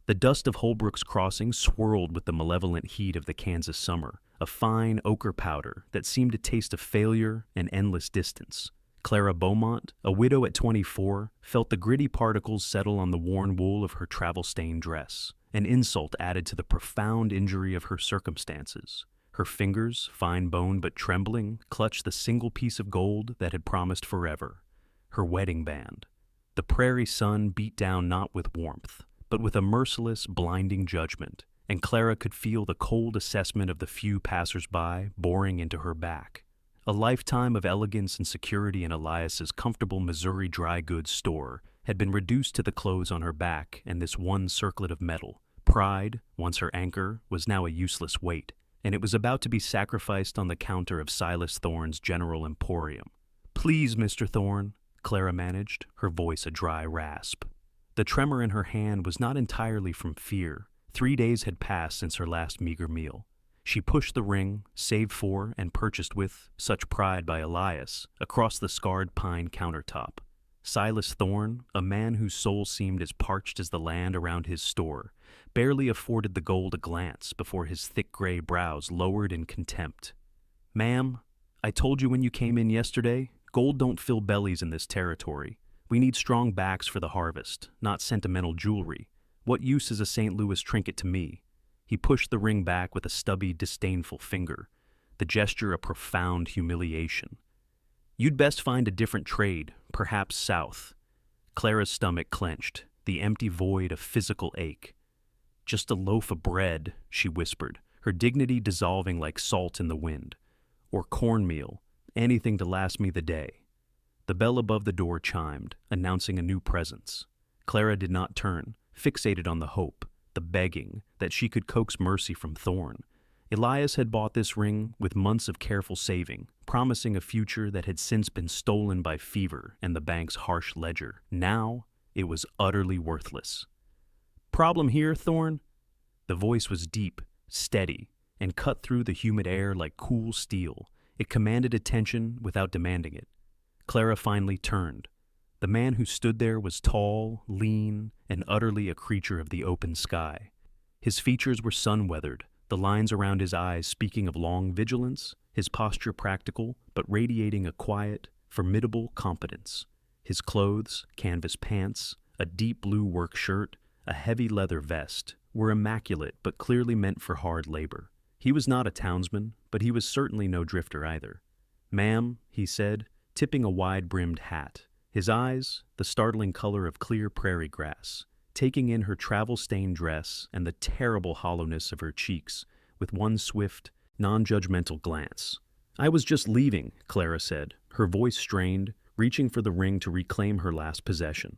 The dust of Holbrook's Crossing swirled with the malevolent heat of the Kansas summer, a fine ochre powder that seemed to taste of failure and endless distance. Clara Beaumont, a widow at 24, felt the gritty particles settle on the worn wool of her travel-stained dress, an insult added to the profound injury of her circumstances. Her fingers, fine-boned but trembling, clutched the single piece of gold that had promised forever, her wedding band. The prairie sun beat down not with warmth, but with a merciless, blinding judgment, and Clara could feel the cold assessment of the few passers-by boring into her back. A lifetime of elegance and security in Elias's comfortable Missouri dry goods store had been reduced to the clothes on her back and this one circlet of metal. Pride, once her anchor, was now a useless weight, and it was about to be sacrificed on the counter of Silas Thorne's General Emporium. "Please, Mr. Thorne," Clara managed, her voice a dry rasp. The tremor in her hand was not entirely from fear. 3 days had passed since her last meager meal. She pushed the ring, saved for and purchased with such pride by Elias, across the scarred pine countertop. Silas Thorne, a man whose soul seemed as parched as the land around his store, barely afforded the gold a glance before his thick gray brows lowered in contempt. "Ma'am, I told you when you came in yesterday, gold don't fill bellies in this territory. We need strong backs for the harvest, not sentimental jewelry. What use is a St. Louis trinket to me?" He pushed the ring back with a stubby, disdainful finger, the gesture a profound humiliation. "You'd best find a different trade, perhaps south." Clara's stomach clenched, the empty void of physical ache. "Just a loaf of bread," she whispered, her dignity dissolving like salt in the wind. "Or cornmeal, anything to last me the day." The bell above the door chimed, announcing a new presence. Clara did not turn, fixated on the hope, the begging, that she could coax mercy from Thorne. Elias had bought this ring with months of careful saving, promising a future that had since been stolen by fever and the bank's harsh ledger. Now, it was utterly worthless. "Problem here, Thorne?" The voice was deep, steady, and cut through the humid air like cool steel. It commanded attention without demanding it. Clara finally turned. The man who stood there was tall, lean, and utterly a creature of the open sky. His features were sun-weathered, the lines around his eyes speaking of long vigilance, his posture practical, but radiating a quiet, formidable competence. His clothes, canvas pants, a deep blue work shirt, a heavy leather vest, were immaculate but clearly meant for hard labor. He was not a townsman, but he was certainly no drifter either. "Ma'am," he said, tipping a wide-brimmed hat, his eyes the startling color of clear prairie grass, taking in her travel-stained dress and the terrible hollowness of her cheeks with one swift, non-judgmental glance. "I was just leaving," Clara said, her voice strained, reaching for the ring to reclaim her last possession.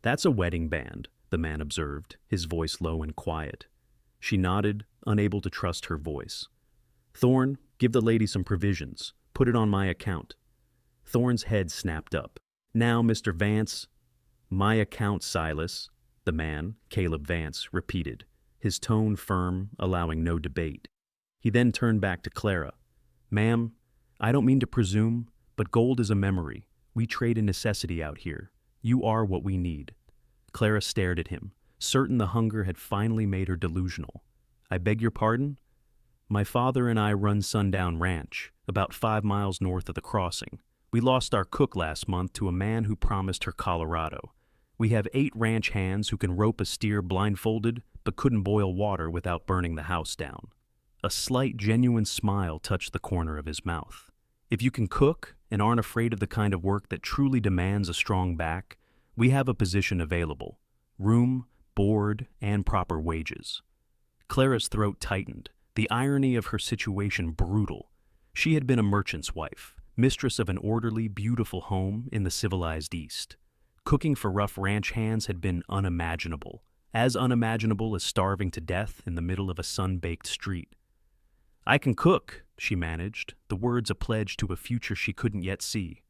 "That's a wedding band," the man observed, his voice low and quiet. She nodded, unable to trust her voice. "Thorne, give the lady some provisions. Put it on my account." Thorne's head snapped up. "Now, Mr. Vance." "My account, Silas," the man, Caleb Vance, repeated, his tone firm, allowing no debate. He then turned back to Clara. "Ma'am, I don't mean to presume, but gold is a memory. We trade a necessity out here. You are what we need." Clara stared at him, certain the hunger had finally made her delusional. "I beg your pardon?" "My father and I run Sundown Ranch, about 5 miles north of the crossing. We lost our cook last month to a man who promised her Colorado. We have 8 ranch hands who can rope a steer blindfolded, but couldn't boil water without burning the house down." A slight, genuine smile touched the corner of his mouth. "If you can cook and aren't afraid of the kind of work that truly demands a strong back, we have a position available. Room, board, and proper wages." Clara's throat tightened, the irony of her situation brutal. She had been a merchant's wife, mistress of an orderly, beautiful home in the civilized East. Cooking for rough ranch hands had been unimaginable as starving to death in the middle of a sun-baked street. "I can cook," she managed, the words a pledge to a future she couldn't yet see.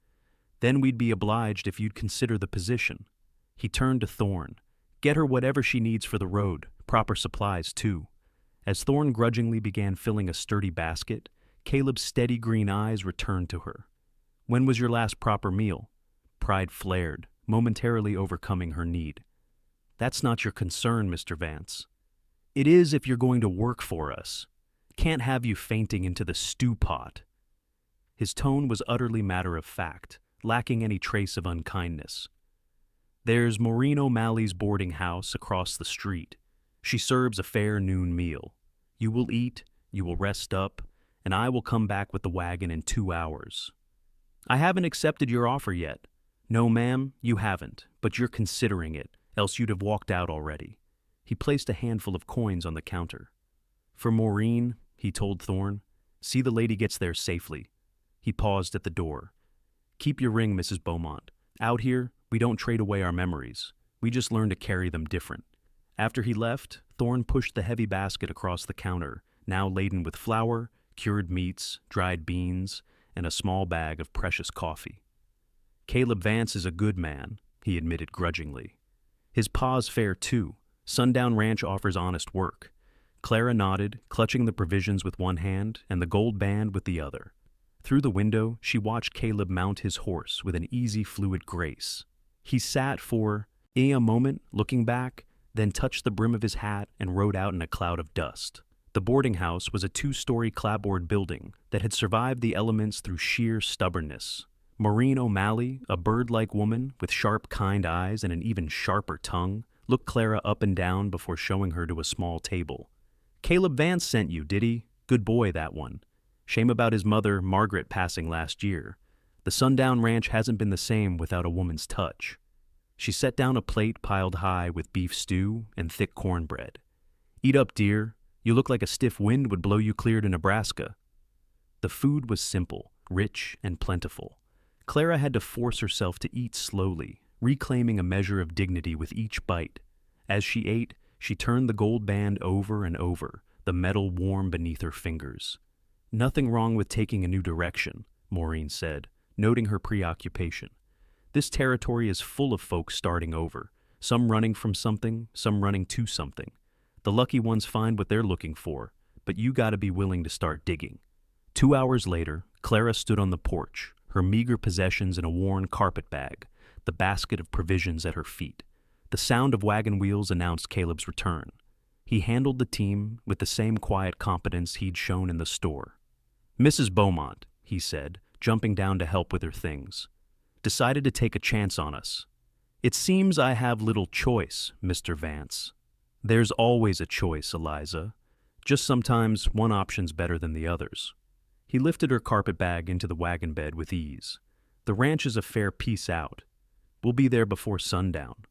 "Then we'd be obliged if you'd consider the position." He turned to Thorne. "Get her whatever she needs for the road, proper supplies too." As Thorne grudgingly began filling a sturdy basket, Caleb's steady green eyes returned to her. "When was your last proper meal?" Pride flared, momentarily overcoming her need. That's not your concern, Mr. Vance. It is if you're going to work for us. Can't have you fainting into the stew pot." His tone was utterly matter-of-fact, lacking any trace of unkindness. "There's Maureen O'Malley's boarding house across the street. She serves a fair noon meal. You will eat, you will rest up, and I will come back with the wagon in 2 hours." "I haven't accepted your offer yet." "No, ma'am, you haven't, but you're considering it, else you'd have walked out already." He placed a handful of coins on the counter. "For Maureen," he told Thorne, "see the lady gets there safely." He paused at the door. "Keep your ring, Mrs. Beaumont. Out here, we don't trade away our memories. We just learn to carry them different." After he left, Thorne pushed the heavy basket across the counter, now laden with flour, cured meats, dried beans, and a small bag of precious coffee. "Caleb Vance is a good man," he admitted grudgingly. "His pa's fair, too. Sundown Ranch offers honest work." Clara nodded, clutching the provisions with one hand and the gold band with the other. Through the window, she watched Caleb mount his horse with an easy, fluid grace. He sat for a moment, looking back, then touched the brim of his hat and rode out in a cloud of dust. The boarding house was a 2-story clapboard building that had survived the elements through sheer stubbornness. Maureen O'Malley, a bird-like woman with sharp, kind eyes and an even sharper tongue, looked Clara up and down before showing her to a small table. "Caleb Vance sent you, did he? Good boy, that one. Shame about his mother, Margaret, passing last year. The Sundown Ranch hasn't been the same without a woman's touch." She set down a plate piled high with beef stew and thick cornbread. "Eat up, dear. You look like a stiff wind would blow you clear to Nebraska." The food was simple, rich, and plentiful. Clara had to force herself to eat slowly, reclaiming a measure of dignity with each bite. As she ate, she turned the gold band over and over, the metal warm beneath her fingers. "Nothing wrong with taking a new direction," Maureen said, noting her preoccupation. "This territory is full of folks starting over, some running from something, some running to something. The lucky ones find what they're looking for, but you gotta be willing to start digging." 2 hours later, Clara stood on the porch, her meager possessions in a worn carpet bag, the basket of provisions at her feet. The sound of wagon wheels announced Caleb's return. He handled the team with the same quiet competence he'd shown in the store. "Mrs. Beaumont," he said, jumping down to help with her things, "decided to take a chance on us. It seems I have little choice, Mr. Vance." "There's always a choice, Eliza. Just sometimes one option's better than the others." He lifted her carpet bag into the wagon bed with ease. "The ranch is a fair piece out. We'll be there before sundown."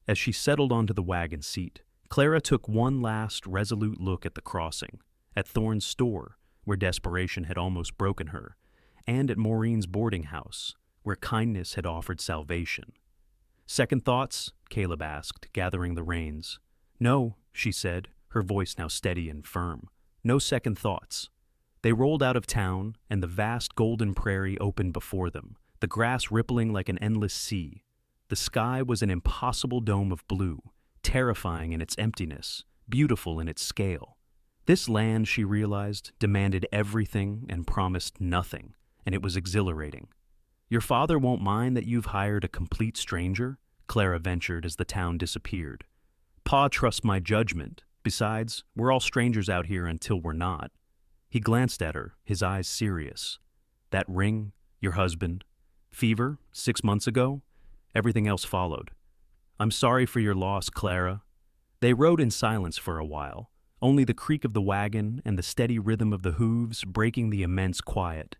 As she settled onto the wagon seat, Clara took one last resolute look at the crossing, at Thorne's store, where desperation had almost broken her, and at Maureen's boarding house, where kindness had offered salvation. "Second thoughts?" Caleb asked, gathering the reins. "No," she said, her voice now steady and firm. "No second thoughts." They rolled out of town, and the vast golden prairie opened before them, the grass rippling like an endless sea. The sky was an impossible dome of blue, terrifying in its emptiness, beautiful in its scale. This land, she realized, demanded everything and promised nothing, and it was exhilarating. "Your father won't mind that you've hired a complete stranger?" Clara ventured as the town disappeared. "Pa trusts my judgment. Besides, we're all strangers out here until we're not." He glanced at her, his eyes serious. "That ring, your husband, fever, 6 months ago?" Everything else followed. "I'm sorry for your loss, Clara." They rode in silence for a while, only the creak of the wagon and the steady rhythm of the hooves breaking the immense quiet.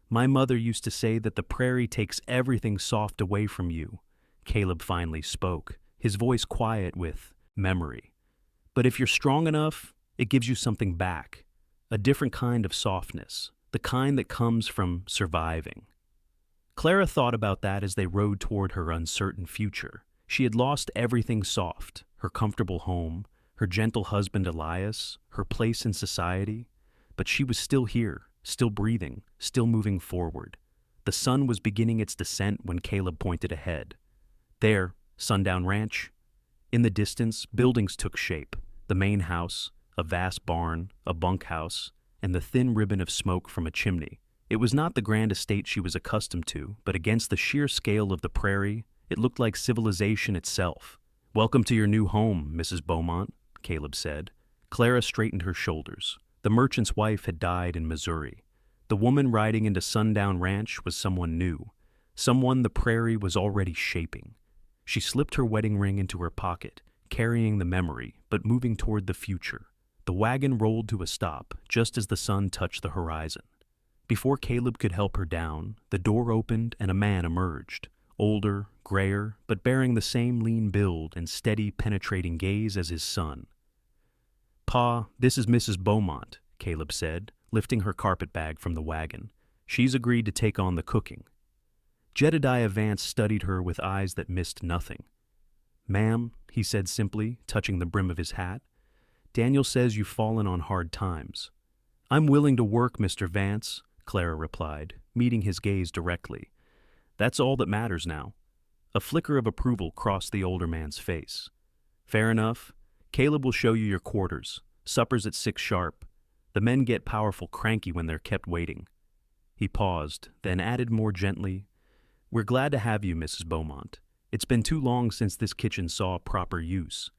"My mother used to say that the prairie takes everything soft away from you," Caleb finally spoke, his voice quiet with memory. "But if you're strong enough, it gives you something back, a different kind of softness, the kind that comes from surviving." Clara thought about that as they rode toward her uncertain future. She had lost everything soft, her comfortable home, her gentle husband Elias, her place in society, but she was still here, still breathing, still moving forward. The sun was beginning its descent when Caleb pointed ahead. There, Sundown Ranch. In the distance, buildings took shape, the main house, a vast barn, a bunkhouse, and the thin ribbon of smoke from a chimney. It was not the grand estate she was accustomed to, but against the sheer scale of the prairie, it looked like civilization itself, Welcome to your new home, Mrs. Beaumont, Caleb said. Clara straightened her shoulders. The merchant's wife had died in Missouri. The woman riding into Sundown Ranch was someone new, someone the prairie was already shaping. She slipped her wedding ring into her pocket, carrying the memory, but moving toward the future. The wagon rolled to a stop just as the sun touched the horizon. Before Caleb could help her down, the door opened and a man emerged, older, grayer, but bearing the same lean build and steady, penetrating gaze as his son. "Pa, this is Mrs. Beaumont," Caleb said, lifting her carpet bag from the wagon. "She's agreed to take on the cooking." Jedediah Vance studied her with eyes that missed nothing. "Ma'am," he said simply, touching the brim of his hat, "Daniel says you've fallen on hard times." "I'm willing to work, Mr. Vance," Clara replied, meeting his gaze directly. "That's all that matters now." A flicker of approval crossed the older man's face. "Fair enough. Caleb will show you your quarters. Supper's at 6 sharp. The men get powerful cranky when they're kept waiting." He paused, then added more gently, "We're glad to have you, Mrs. Beaumont. It's been too long since this kitchen saw proper use."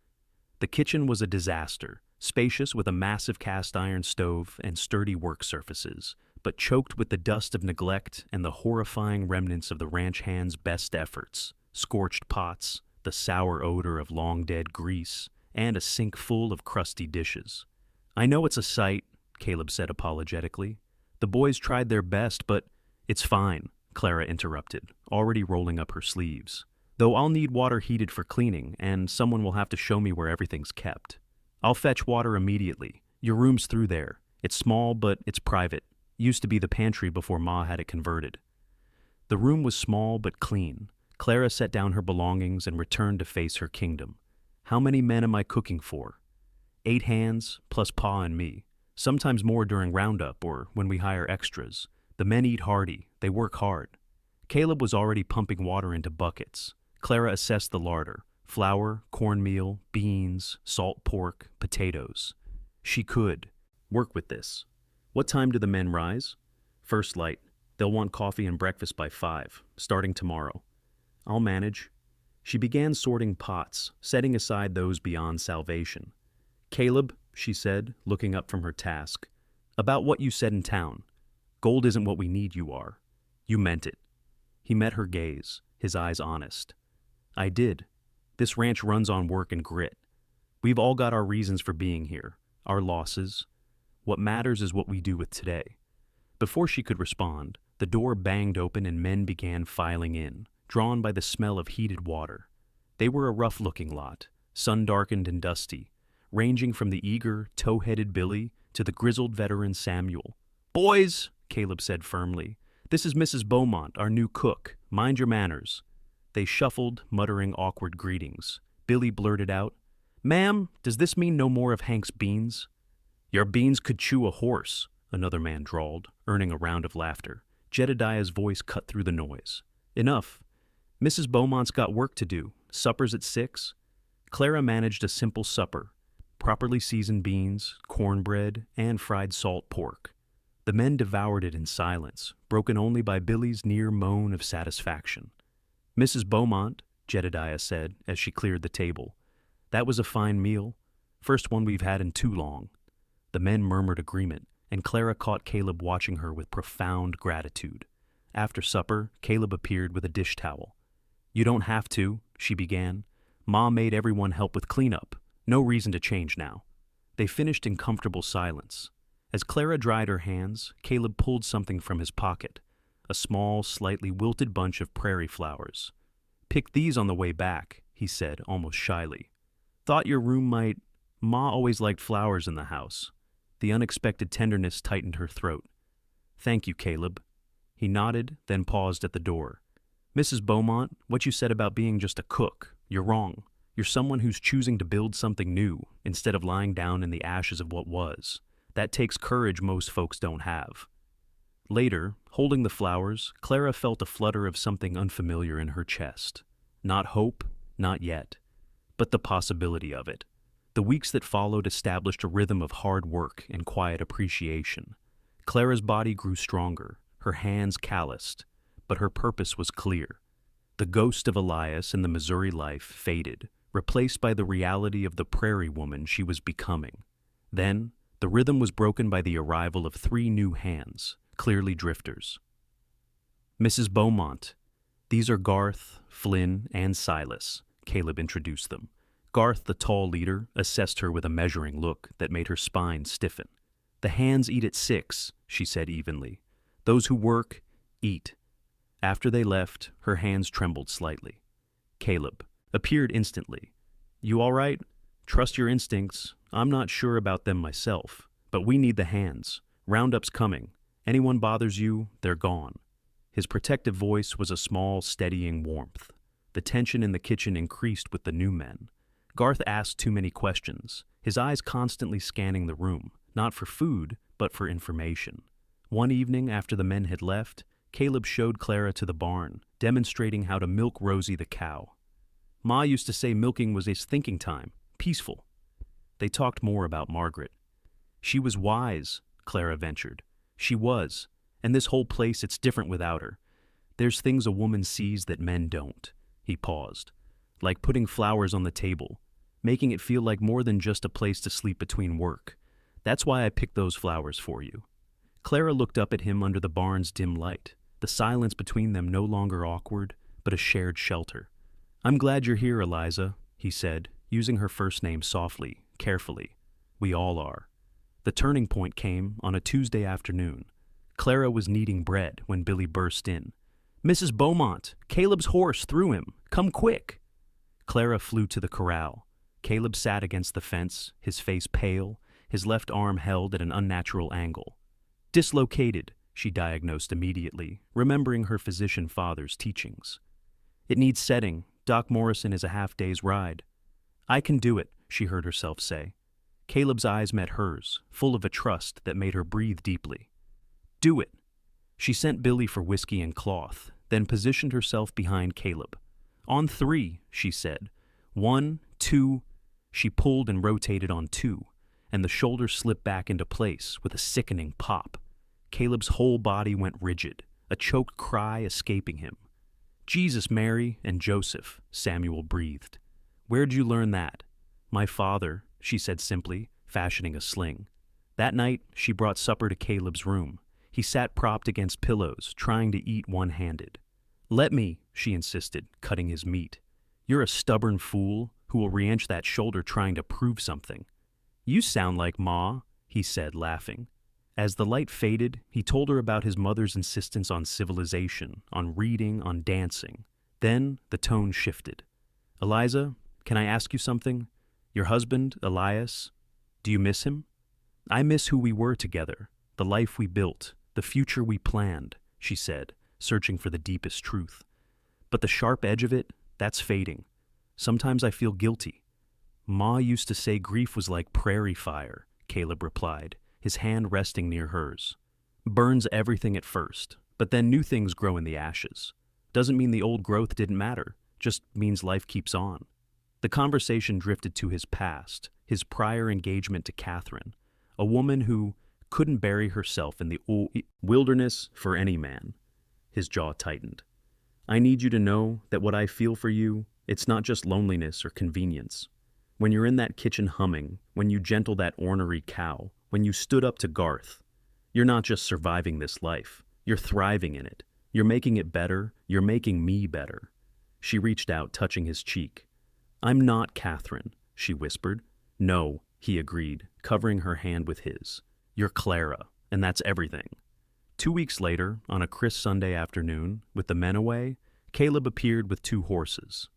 The kitchen was a disaster, spacious with a massive cast iron stove and sturdy work surfaces, but choked with the dust of neglect and the horrifying remnants of the ranch hands' best efforts: scorched pots, the sour odor of long-dead grease, and a sink full of crusty dishes. "I know it's a sight," Caleb said apologetically. "The boys tried their best, but—" "It's fine," Clara interrupted, already rolling up her sleeves. "Though I'll need water heated for cleaning, and someone will have to show me where everything's kept. I'll fetch water immediately. Your room's through there. It's small, but it's private. Used to be the pantry before Ma had it converted." The room was small but clean. Clara set down her belongings and returned to face her kingdom. "How many men am I cooking for?" 8 hands, plus Pa and me. Sometimes more during roundup or when we hire extras. The men eat hearty. They work hard. Caleb was already pumping water into buckets. Clara assessed the larder: flour, cornmeal, beans, salt pork, potatoes. She could work with this. "What time do the men rise?" "First light. They'll want coffee and breakfast by 5, starting tomorrow." "I'll manage." She began sorting pots, setting aside those beyond salvation. "Caleb," she said, looking up from her task, "about what you said in town. Gold isn't what we need, you are. You meant it." He met her gaze, his eyes honest. "I did. This ranch runs on work and grit. We've all got our reasons for being here, our losses. What matters is what we do with today." Before she could respond, the door banged open and men began filing in, drawn by the smell of heated water. They were a rough-looking lot, sun-darkened and dusty, ranging from the eager, tow-headed Billy to the grizzled veteran Samuel. "Boys," Caleb said firmly, "this is Mrs. Beaumont, our new cook. Mind your manners." They shuffled, muttering awkward greetings. Billy blurted out, "Ma'am, does this mean no more of Hank's beans?" "Your beans could chew a horse," another man drawled, earning a round of laughter. Jedediah's voice cut through the noise. "Enough. Mrs. Beaumont's got work to do. Supper's at 6. Clara managed a simple supper: properly seasoned beans, cornbread, and fried salt pork. The men devoured it in silence, broken only by Billy's near moan of satisfaction. "Mrs. Beaumont," Jedediah said as she cleared the table, "that was a fine meal. First one we've had in too long." The men murmured agreement, and Clara caught Caleb watching her with profound gratitude. After supper, Caleb appeared with a dish towel. "You don't have to," she began. "Ma made everyone help with cleanup. No reason to change now." They finished in comfortable silence. As Clara dried her hands, Caleb pulled something from his pocket, a small, slightly wilted bunch of prairie flowers. "Picked these on the way back," he said, almost shyly. "Thought your room might— Ma always liked flowers in the house." The unexpected tenderness tightened her throat. "Thank you, Caleb." He nodded, then paused at the door. "Mrs. Beaumont, what you said about being just a cook, you're wrong. You're someone who's choosing to build something new instead of lying down in the ashes of what was. That takes courage most folks don't have." Later, holding the flowers, Clara felt a flutter of something unfamiliar in her chest. Not hope, not yet, but the possibility of it. The weeks that followed established a rhythm of hard work and quiet appreciation. Clara's body grew stronger, her hands calloused, but her purpose was clear. The ghost of Elias in the Missouri life faded, replaced by the reality of the prairie woman she was becoming. Then, the rhythm was broken by the arrival of 3 new hands, clearly drifters. "Mrs. Beaumont, these are Garth, Flynn, and Silas," Caleb introduced them. Garth, the tall leader, assessed her with a measuring look that made her spine stiffen. "The hands eat at 6, she said evenly. "Those who work, eat." After they left, her hands trembled slightly. Caleb appeared instantly. "You all right? Trust your instincts. I'm not sure about them myself, but we need the hands. Roundup's coming. Anyone bothers you, they're gone." His protective voice was a small, steadying warmth. The tension in the kitchen increased with the new men. Garth asked too many questions, his eyes constantly scanning the room, not for food, but for information. One evening after the men had left, Caleb showed Clara to the barn, demonstrating how to milk Rosie the cow. "Ma used to say milking was a thinking time, peaceful." They talked more about Margaret. "She was wise," Clara ventured. "She was, and this whole place, it's different without her. There's things a woman sees that men don't." He paused. "Like putting flowers on the table, making it feel like more than just a place to sleep between work. That's why I picked those flowers for you." Clara looked up at him under the barn's dim light, the silence between them no longer awkward, but a shared shelter. "I'm glad you're here, Eliza," he said, using her first name softly, carefully. "We all are." The turning point came on a Tuesday afternoon. Clara was kneading bread when Billy burst in. "Mrs. Beaumont, Caleb's horse threw him. Come quick." Clara flew to the corral. Caleb sat against the fence, his face pale, his left arm held at an unnatural angle. "Dislocated," she diagnosed immediately, remembering her physician father's teachings. "It needs setting. Doc Morrison is a half-day's ride." "I can do it," she heard herself say. Caleb's eyes met hers, full of a trust that made her breathe deeply. "Do it." She sent Billy for whiskey and cloth, then positioned herself behind Caleb. "On 3, she said. 1, 2, she pulled and rotated on 2, and the shoulders slipped back into place with a sickening pop. Caleb's whole body went rigid, a choked cry escaping him. "Jesus, Mary, and Joseph," Samuel breathed. "Where'd you learn that?" "My father," she said simply, fashioning a sling. That night, she brought supper to Caleb's room. He sat propped against pillows, trying to eat one-handed. "Let me," she insisted, cutting his meat. "You're a stubborn fool who will re-inch that shoulder trying to prove something." "You sound like Ma," he said, laughing. As the light faded, he told her about his mother's insistence on civilization, on reading, on dancing. Then the tone shifted. "Eliza, can I ask you something? Your husband, Elias, do you miss him?" "I miss who we were together, the life we built, the future we planned," she said, searching for the deepest truth. "But the sharp edge of it, that's fading. Sometimes I feel guilty." "Ma used to say grief was like prairie fire," Caleb replied, his hand resting near hers. "Burns everything at first, but then new things grow in the ashes. Doesn't mean the old growth didn't matter, just means life keeps on." The conversation drifted to his past, his prior engagement to Catherine, a woman who couldn't bury herself in the wilderness for any man. His jaw tightened. "I need you to know that what I feel for you, it's not just loneliness or convenience. When you're in that kitchen humming, when you gentle that ornery cow, when you stood up to Garth, you're not just surviving this life, you're thriving in it. You're making it better, you're making me better." She reached out, touching his cheek. "I'm not Catherine," she whispered. "No," he agreed, covering her hand with his. "You're Clara, and that's everything." 2 weeks later, on a crisp Sunday afternoon, with the men away, Caleb appeared with 2 horses.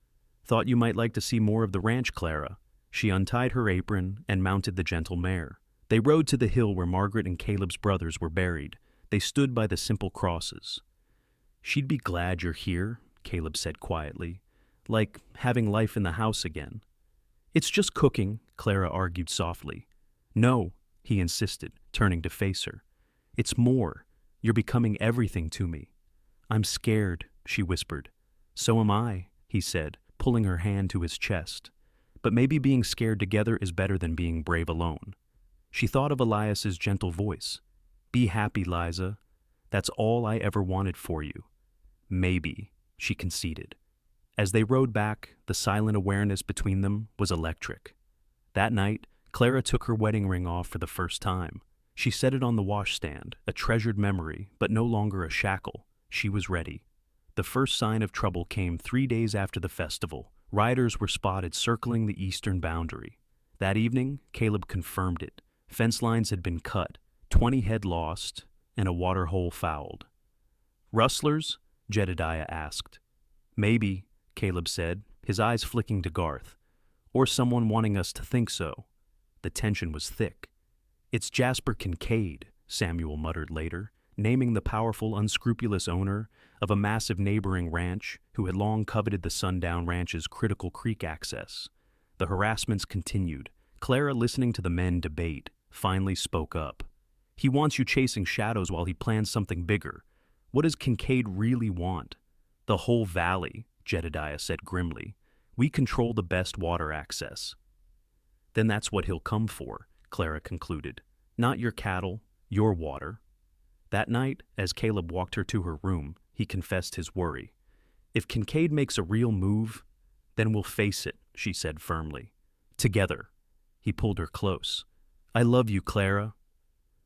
"Thought you might like to see more of the ranch, Clara." She untied her apron and mounted the gentle mare. They rode to the hill where Margaret and Caleb's brothers were buried. They stood by the simple crosses. "She'd be glad you're here," Caleb said quietly, "like having life in the house again." "It's just cooking," Clara argued softly. "No," he insisted, turning to face her. "It's more. You're becoming everything to me." "I'm scared," she whispered. "So am I," he said, pulling her hand to his chest. "But maybe being scared together is better than being brave alone." She thought of Elias's gentle voice. "Be happy, Liza. That's all I ever wanted for you." "Maybe," she conceded. As they rode back, the silent awareness between them was electric. That night, Clara took her wedding ring off for the first time. She set it on the washstand, a treasured memory, but no longer a shackle. She was ready. The first sign of trouble came 3 days after the festival. Riders were spotted circling the eastern boundary. That evening, Caleb confirmed it. Fence lines had been cut, 20 head lost, and a water hole fouled. "Rustlers?" Jedediah asked. "Maybe," Caleb said, his eyes flicking to Garth. "Or someone wanting us to think so." The tension was thick. "It's Jasper Kincaid," Samuel muttered later, naming the powerful, unscrupulous owner of a massive neighboring ranch who had long coveted the Sundown Ranch's critical creek access. The harassments continued. Clara, listening to the men debate, finally spoke up. "He wants you chasing shadows while he plans something bigger. What does Kincaid really want?" "The whole valley," Jedediah said grimly. "We control the best water access." "Then that's what he'll come for," Clara concluded. "Not your cattle, your water." That night, as Caleb walked her to her room, he confessed his worry. "If Kincaid makes a real move, then we'll face it," she said firmly. "Together." He pulled her close. "I love you, Clara."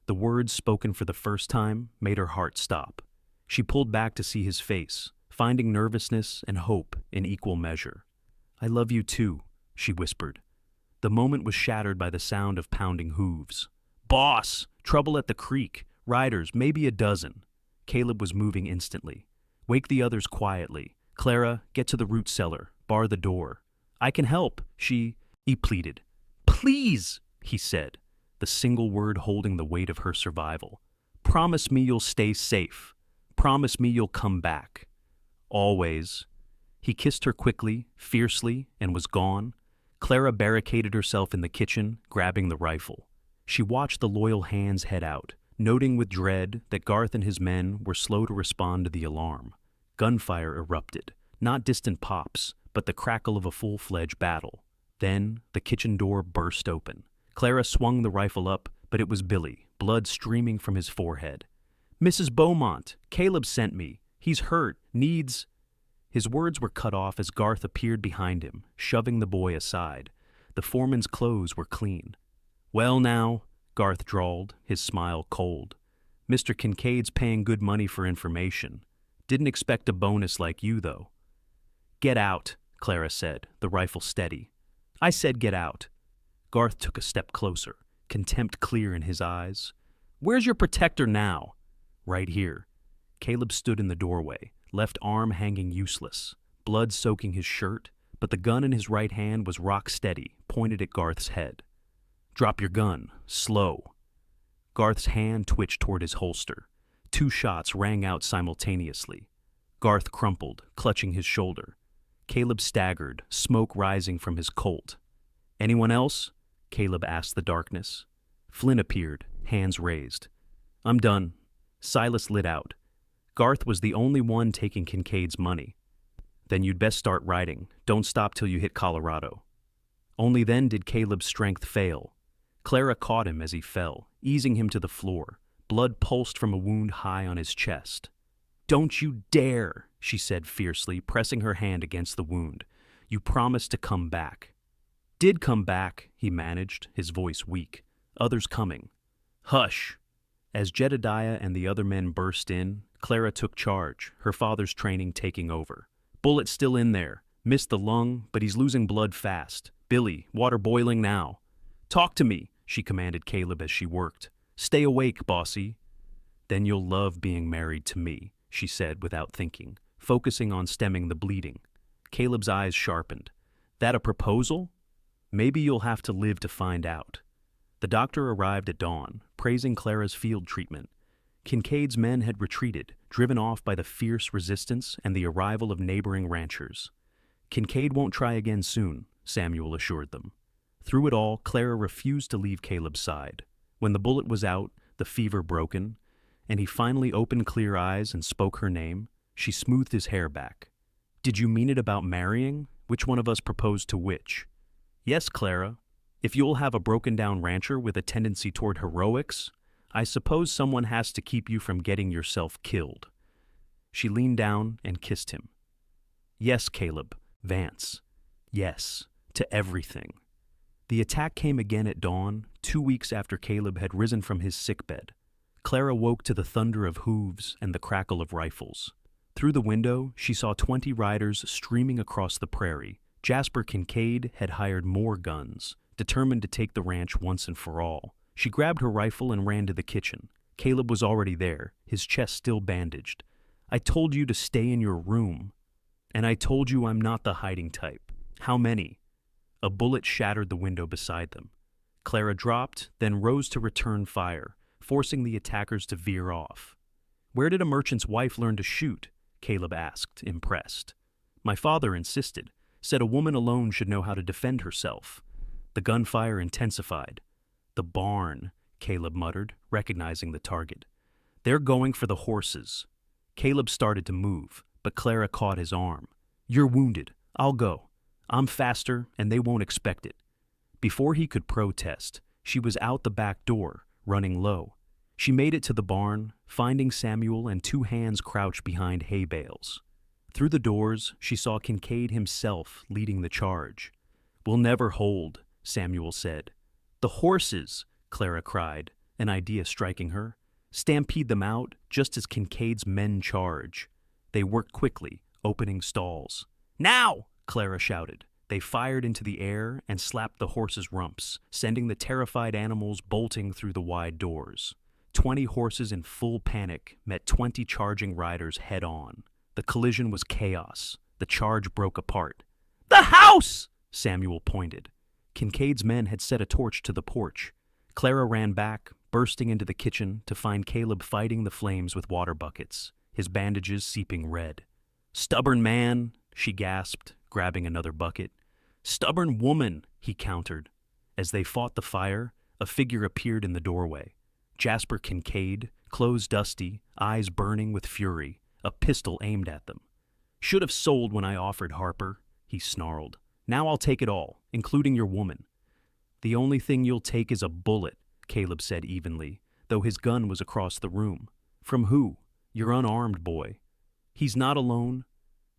The words, spoken for the first time, made her heart stop. She pulled back to see his face, finding nervousness and hope in equal measure. "I love you too," she whispered. The moment was shattered by the sound of pounding hooves. "Boss! Trouble at the creek! Riders, maybe a dozen." Caleb was moving instantly. "Wake the others quietly. Clara, get to the root cellar. Bar the door." "I can help," he pleaded. "Please," he said, the single word holding the weight of her survival. "Promise me you'll stay safe. Promise me you'll come back." "Always." He kissed her quickly, fiercely, and was gone. Clara barricaded herself in the kitchen, grabbing the rifle. She watched the loyal hands head out, noting with dread that Garth and his men were slow to respond to the alarm. Gunfire erupted, not distant pops, but the crackle of a full-fledged battle. Then the kitchen door burst open. Clara swung the rifle up, but it was Billy, blood streaming from his forehead. "Mrs. Beaumont, Caleb sent me. He's hurt, needs—" His words were cut off as Garth appeared behind him, shoving the boy aside. The foreman's clothes were clean. "Well now," Garth drawled, his smile cold. "Mr. Kincaid's paying good money for information. Didn't expect a bonus like you, though." "Get out," Clara said, the rifle steady. "I said get out." Garth took a step closer, contempt clear in his eyes. "Where's your protector now?" "Right here." Caleb stood in the doorway, left arm hanging useless, blood soaking his shirt, but the gun in his right hand was rock steady, pointed at Garth's head. "Drop your gun. Slow." Garth's hand twitched toward his holster. 2 shots rang out simultaneously. Garth crumpled, clutching his shoulder. Caleb staggered, smoke rising from his Colt. "Anyone else?" Caleb asked the darkness. Flynn appeared, hands raised. "I'm done." Silas lit out. Garth was the only one taking Kincaid's money. "Then you'd best start riding. Don't stop till you hit Colorado." Only then did Caleb's strength fail. Clara caught him as he fell, easing him to the floor. Blood pulsed from a wound high on his chest. "Don't you dare," she said fiercely, pressing her hand against the wound. "You promised to come back." "Did come back," he managed, his voice weak. "Others coming." "Hush." As Jedediah and the other men burst in, Clara took charge, her father's training taking over. "Bullet still in there. Missed the lung, but he's losing blood fast. Billy, water boiling now." "Talk to me," she commanded Caleb as she worked. "Stay awake, bossy." "Then you'll love being married to me," she said without thinking, focusing on stemming the bleeding. Caleb's eyes sharpened. "That a proposal? Maybe you'll have to live to find out." The doctor arrived at dawn, praising Clara's field treatment. Kincaid's men had retreated, driven off by the fierce resistance and the arrival of neighboring ranchers. "Kincaid won't try again soon," Samuel assured them. Through it all, Clara refused to leave Caleb's side. When the bullet was out, the fever broken, and he finally opened clear eyes and spoke her name, she smoothed his hair back. "Did you mean it about marrying? Which one of us proposed to which?" "Yes, Clara. If you'll have a broken-down rancher with a tendency toward heroics, I suppose someone has to keep you from getting yourself killed." She leaned down and kissed him. "Yes, Caleb, Vance. Yes, to everything. The attack came again at dawn, 2 weeks after Caleb had risen from his sickbed. Clara woke to the thunder of hooves and the crackle of rifles. Through the window, she saw 20 riders streaming across the prairie. Jasper Kincaid had hired more guns, determined to take the ranch once and for all. She grabbed her rifle and ran to the kitchen. Caleb was already there, his chest still bandaged. "I told you to stay in your room. And I told you I'm not the hiding type. How many?" A bullet shattered the window beside them. Clara dropped, then rose to return fire, forcing the attackers to veer off. "Where did a merchant's wife learn to shoot?" Caleb asked, impressed. "My father insisted, said a woman alone should know how to defend herself." The gunfire intensified. "The barn," Caleb muttered, recognizing the target. "They're going for the horses." Caleb started to move, but Clara caught his arm. "You're wounded. I'll go. I'm faster, and they won't expect it." Before he could protest, she was out the back door, running low. She made it to the barn, finding Samuel and 2 hands crouched behind hay bales. Through the doors, she saw Kincaid himself leading the charge. "We'll never hold," Samuel said. "The horses!" Clara cried, an idea striking her. "Stampede them out, just as Kincaid's men charge." They worked quickly, opening stalls. "Now!" Clara shouted. They fired into the air and slapped the horses' rumps, sending the terrified animals bolting through the wide doors. 20 horses in full panic met 20 charging riders head-on. The collision was chaos. The charge broke apart. "The house!" Samuel pointed. Kincaid's men had set a torch to the porch. Clara ran back, bursting into the kitchen to find Caleb fighting the flames with water buckets, his bandages seeping red. "Stubborn man," she gasped, grabbing another bucket. "Stubborn woman," he countered. As they fought the fire, a figure appeared in the doorway. Jasper Kincaid, clothes dusty, eyes burning with fury, a pistol aimed at them. "Should have sold when I offered, Harper," he snarled. "Now I'll take it all, including your woman." "The only thing you'll take is a bullet," Caleb said evenly, though his gun was across the room. "From who? Your unarmed boy." "He's not alone."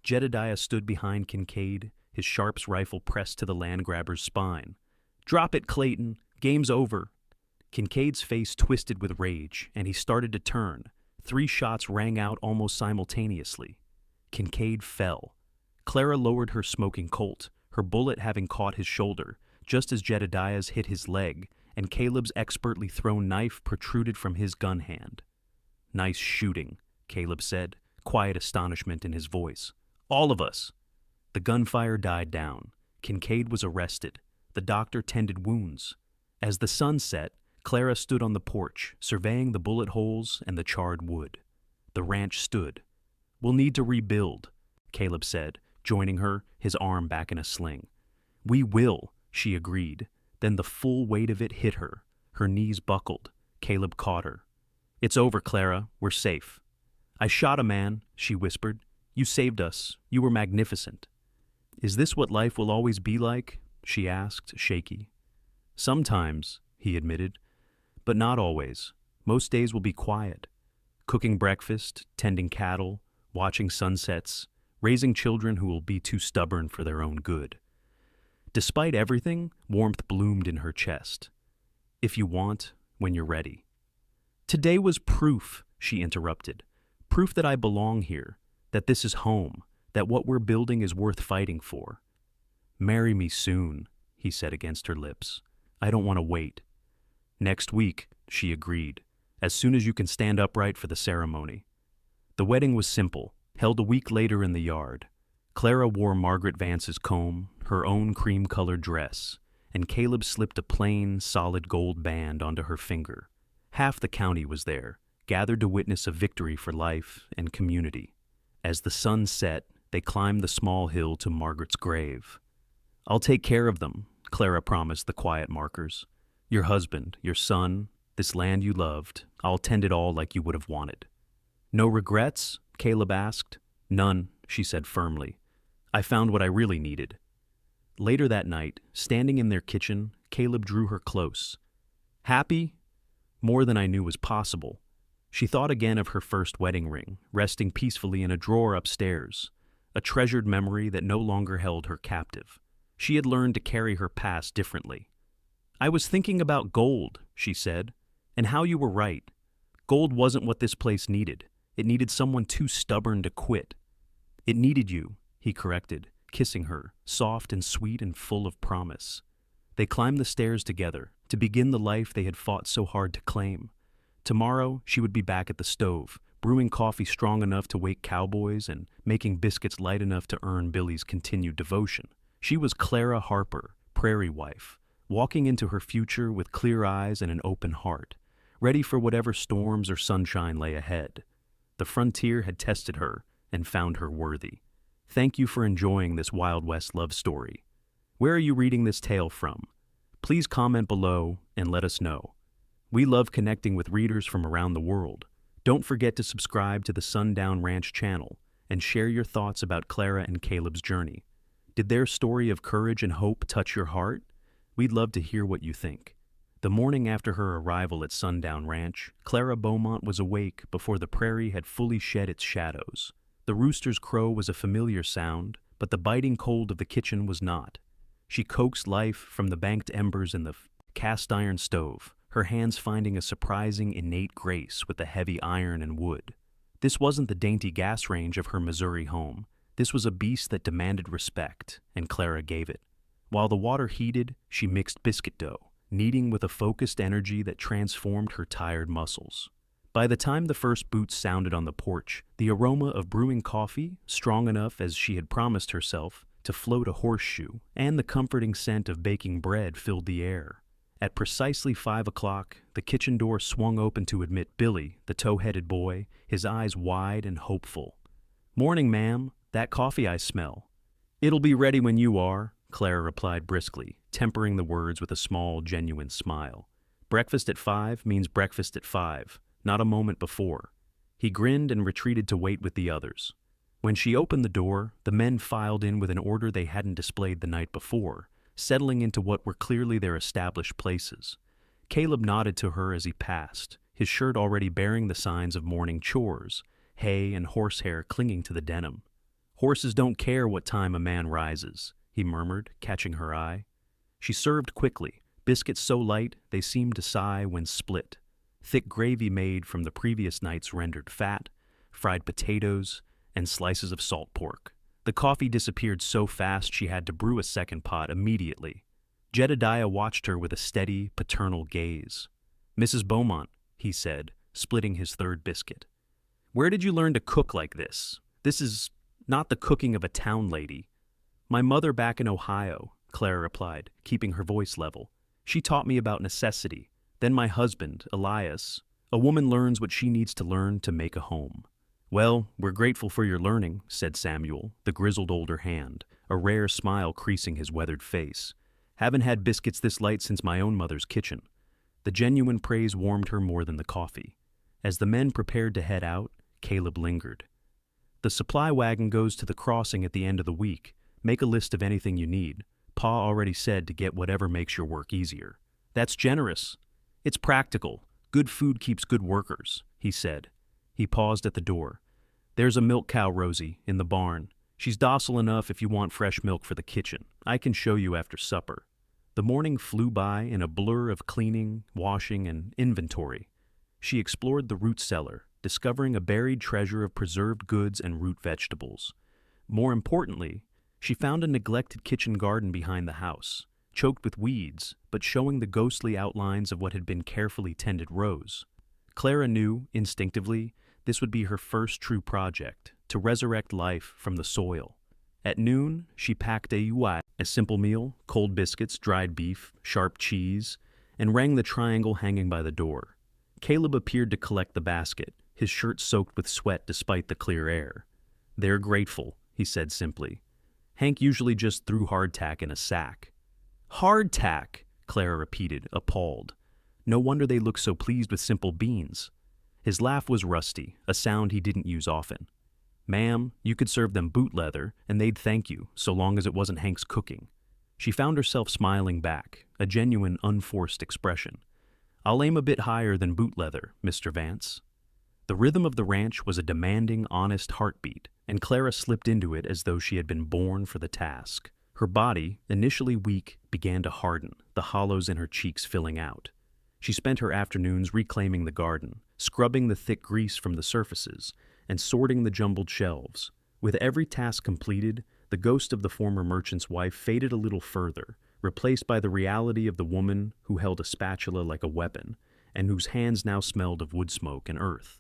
Jedediah stood behind Kincaid, his Sharps rifle pressed to the land grabber's spine. "Drop it, Clayton. Game's over." Kincaid's face twisted with rage, and he started to turn. 3 shots rang out almost simultaneously. Kincaid fell. Clara lowered her smoking Colt, her bullet having caught his shoulder, just as Jedediah's hit his leg, and Caleb's expertly thrown knife protruded from his gun hand. "Nice shooting," Caleb said, quiet astonishment in his voice. "All of us." The gunfire died down. Kincaid was arrested. The doctor tended wounds. As the sun set, Clara stood on the porch, surveying the bullet holes and the charred wood. The ranch stood. "We'll need to rebuild," Caleb said, joining her, his arm back in a sling. "We will," she agreed. Then the full weight of it hit her. Her knees buckled. Caleb caught her. "It's over, Clara. We're safe." "I shot a man," she whispered. "You saved us. You were magnificent." "Is this what life will always be like?" she asked, shaky. "Sometimes," he admitted, "but not always. Most days will be quiet. Cooking breakfast, tending cattle, watching sunsets, raising children who will be too stubborn for their own good." Despite everything, warmth bloomed in her chest. "If you want, when you're ready." "Today was proof," she interrupted. "Proof that I belong here, that this is home, that what we're building is worth fighting for." "Marry me soon," he said against her lips. "I don't want to wait." "Next week," she agreed, "as soon as you can stand upright for the ceremony." The wedding was simple, held a week later in the yard. Clara wore Margaret Vance's comb, her own cream-colored dress, and Caleb slipped a plain, solid gold band onto her finger. Half the county was there, gathered to witness a victory for life and community. As the sun set, they climbed the small hill to Margaret's grave. "I'll take care of them," Clara promised the quiet markers. "Your husband, your son, this land you loved, I'll tend it all like you would have wanted." "No regrets?" Caleb asked. "None," she said firmly. "I found what I really needed." Later that night, standing in their kitchen, Caleb drew her close. "Happy?" "More than I knew was possible." She thought again of her first wedding ring, resting peacefully in a drawer upstairs. a treasured memory that no longer held her captive. She had learned to carry her past differently. "I was thinking about gold," she said, "and how you were right. Gold wasn't what this place needed. It needed someone too stubborn to quit." "It needed you," he corrected, kissing her, soft and sweet and full of promise. They climbed the stairs together, to begin the life they had fought so hard to claim. Tomorrow, she would be back at the stove, brewing coffee strong enough to wake cowboys and making biscuits light enough to earn Billy's continued devotion. She was Clara Harper, prairie wife, walking into her future with clear eyes and an open heart, ready for whatever storms or sunshine lay ahead. The frontier had tested her and found her worthy. Thank you for enjoying this Wild West love story. Where are you reading this tale from? Please comment below and let us know. We love connecting with readers from around the world. Don't forget to subscribe to the Sundown Ranch channel and share your thoughts about Clara and Caleb's journey. Did their story of courage and hope touch your heart? We'd love to hear what you think. The morning after her arrival at Sundown Ranch, Clara Beaumont was awake before the prairie had fully shed its shadows. The rooster's crow was a familiar sound, but the biting cold of the kitchen was not. She coaxed life from the banked embers in the cast-iron stove, her hands finding a surprising innate grace with the heavy iron and wood. This wasn't the dainty gas range of her Missouri home. This was a beast that demanded respect, and Clara gave it. While the water heated, she mixed biscuit dough, kneading with a focused energy that transformed her tired muscles. By the time the first boots sounded on the porch, the aroma of brewing coffee, strong enough as she had promised herself, to float a horseshoe, and the comforting scent of baking bread filled the air. At precisely 5 o'clock, the kitchen door swung open to admit Billy, the tow-headed boy, his eyes wide and hopeful. "Morning, ma'am. That coffee I smell." "It'll be ready when you are," Clara replied briskly, tempering the words with a small, genuine smile. "Breakfast at 5 means breakfast at 5, not a moment before." He grinned and retreated to wait with the others. When she opened the door, the men filed in with an order they hadn't displayed the night before, settling into what were clearly their established places. Caleb nodded to her as he passed, his shirt already bearing the signs of morning chores, hay and horsehair clinging to the denim. "Horses don't care what time a man rises," he murmured, catching her eye. She served quickly, biscuits so light they seemed to sigh when split. Thick gravy made from the previous night's rendered fat, fried potatoes, and slices of salt pork. The coffee disappeared so fast she had to brew a second pot immediately. Jedediah watched her with a steady, paternal gaze. "Mrs. Beaumont," he said, splitting his third biscuit. "Where did you learn to cook like this? This is not the cooking of a town lady." "My mother back in Ohio," Clara replied, keeping her voice level. "She taught me about necessity. Then my husband, Elias. A woman learns what she needs to learn to make a home." "Well, we're grateful for your learning," said Samuel, the grizzled older hand, a rare smile creasing his weathered face. "Haven't had biscuits this light since my own mother's kitchen." The genuine praise warmed her more than the coffee. As the men prepared to head out, Caleb lingered. "The supply wagon goes to the crossing at the end of the week. Make a list of anything you need. Pa already said to get whatever makes your work easier." "That's generous." "It's practical. Good food keeps good workers," he said. He paused at the door. "There's a milk cow, Rosie, in the barn. She's docile enough if you want fresh milk for the kitchen. I can show you after supper." The morning flew by in a blur of cleaning, washing, and inventory. She explored the root cellar, discovering a buried treasure of preserved goods and root vegetables. More importantly, she found a neglected kitchen garden behind the house, choked with weeds, but showing the ghostly outlines of what had been carefully tended rows. Clara knew, instinctively, this would be her first true project, to resurrect life from the soil. At noon, she packed a simple meal, cold biscuits, dried beef, sharp cheese, and rang the triangle hanging by the door. Caleb appeared to collect the basket, his shirt soaked with sweat despite the clear air. "They're grateful," he said simply. Hank usually just threw hardtack in a sack. "Hardtack," Clara repeated, appalled. No wonder they looked so pleased with simple beans. His laugh was rusty, a sound he didn't use often. "Ma'am, you could serve them boot leather, and they'd thank you, so long as it wasn't Hank's cooking." She found herself smiling back, a genuine, unforced expression. "I'll aim a bit higher than boot leather, Mr. Vance." The rhythm of the ranch was a demanding, honest heartbeat, and Clara slipped into it as though she had been born for the task. Her body, initially weak, began to harden, the hollows in her cheeks filling out. She spent her afternoons reclaiming the garden, scrubbing the thick grease from the surfaces, and sorting the jumbled shelves. With every task completed, the ghost of the former merchant's wife faded a little further, replaced by the reality of the woman who held a spatula like a weapon, and whose hands now smelled of wood smoke and earth.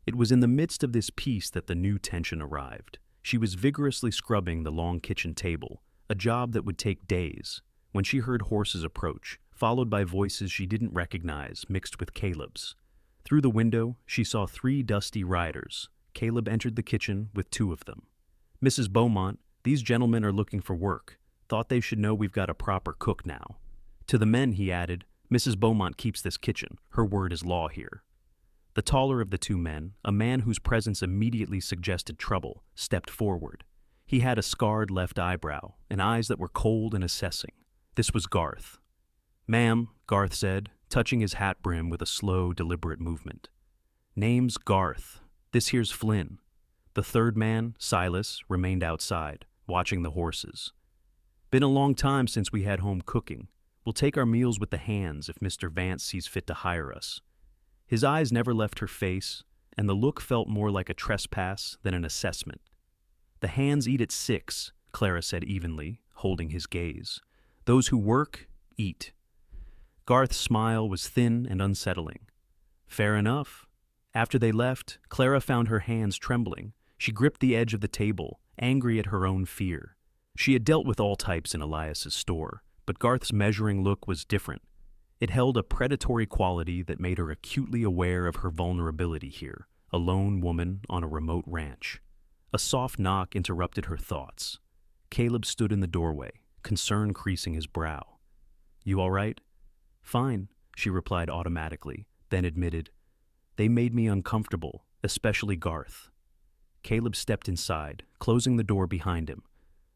It was in the midst of this peace that the new tension arrived. She was vigorously scrubbing the long kitchen table, a job that would take days, when she heard horses approach, followed by voices she didn't recognize mixed with Caleb's. Through the window, she saw 3 dusty riders. Caleb entered the kitchen with 2 of them. "Mrs. Beaumont, these gentlemen are looking for work. Thought they should know we've got a proper cook now." To the men, he added, "Mrs. Beaumont keeps this kitchen. Her word is law here." The taller of the 2 men, a man whose presence immediately suggested trouble, stepped forward. He had a scarred left eyebrow and eyes that were cold and assessing. This was Garth. "Ma'am," Garth said, touching his hat brim with a slow, deliberate movement. "Name's Garth. This here's Flynn." The 3rd man, Silas, remained outside, watching the horses. "Been a long time since we had home cooking. We'll take our meals with the hands if Mr. Vance sees fit to hire us." His eyes never left her face, and the look felt more like a trespass than an assessment. "The hands eat at 6, Clara said evenly, holding his gaze. "Those who work, eat." Garth's smile was thin and unsettling. "Fair enough." After they left, Clara found her hands trembling. She gripped the edge of the table, angry at her own fear. She had dealt with all types in Elias's store, but Garth's measuring look was different. It held a predatory quality that made her acutely aware of her vulnerability here, a lone woman on a remote ranch. A soft knock interrupted her thoughts. Caleb stood in the doorway, concern creasing his brow. "You all right?" "Fine," she replied automatically, then admitted, "They made me uncomfortable, especially Garth." Caleb stepped inside, closing the door behind him.